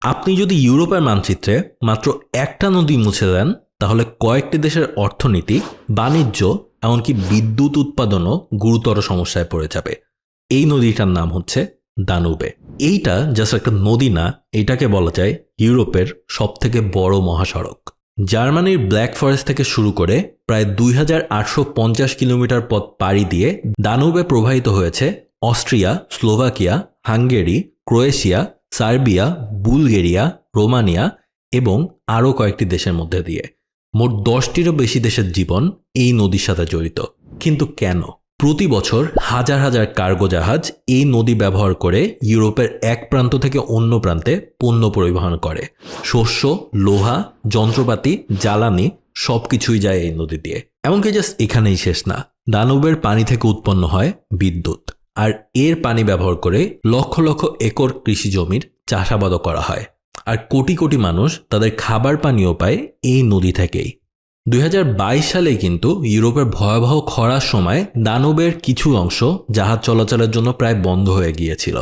আপনি যদি ইউরোপের মানচিত্রে মাত্র একটা নদী মুছে দেন, তাহলে কয়েকটি দেশের অর্থনীতি, বাণিজ্য, এমনকি বিদ্যুৎ উৎপাদনও গুরুতর সমস্যায় পড়ে যাবে। এই নদীটার নাম হচ্ছে দানুবে। এইটা জাস্ট একটা নদী না, এটাকে বলা যায় ইউরোপের সবথেকে বড় মহাসড়ক। জার্মানির ব্ল্যাক ফরেস্ট থেকে শুরু করে প্রায় 2850 কিলোমিটার পথ পাড়ি দিয়ে দানুবে প্রবাহিত হয়েছে Austria, Slovakia, Hungary, Croatia, Serbia, Bulgaria, Romania এবং আরও কয়েকটি দেশের মধ্যে দিয়ে। মোট 10টিরও বেশি দেশের জীবন এই নদীর সাথে জড়িত। কিন্তু কেন? প্রতি বছর হাজার হাজার কার্গো জাহাজ এই নদী ব্যবহার করে ইউরোপের এক প্রান্ত থেকে অন্য প্রান্তে পণ্য পরিবহন করে। শস্য, লোহা, যন্ত্রপাতি, জ্বালানি সবকিছুই যায় এই নদী দিয়ে। এমনকি জাস্ট এখানেই শেষ না, দানুবের পানি থেকে উৎপন্ন হয় বিদ্যুৎ, আর এর পানি ব্যবহার করে লক্ষ লক্ষ একর কৃষি জমির চাষাবাদও করা হয়। আর কোটি কোটি মানুষ তাদের খাবার পানীয় পায় এই নদী থেকেই। 2022 সালে কিন্তু ইউরোপের ভয়াবহ খরার সময় দানুবের কিছু অংশ জাহাজ চলাচলের জন্য প্রায় বন্ধ হয়ে গিয়েছিল,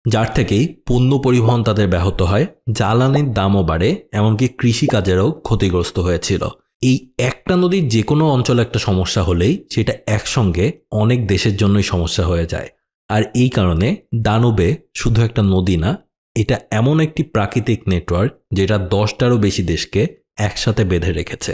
যার থেকেই পণ্য পরিবহন তাদের ব্যাহত হয়, জ্বালানির দামও বাড়ে, এমনকি কৃষিকাজেরও ক্ষতিগ্রস্ত হয়েছিল। এই একটা নদীর যে কোনো অঞ্চলে একটা সমস্যা হলেই সেটা একসঙ্গে অনেক দেশের জন্যই সমস্যা হয়ে যায়। আর এই কারণে দানুবে শুধু একটা নদী না, এটা এমন একটি প্রাকৃতিক নেটওয়ার্ক যেটা 10টারও বেশি দেশকে একসাথে বেঁধে রেখেছে।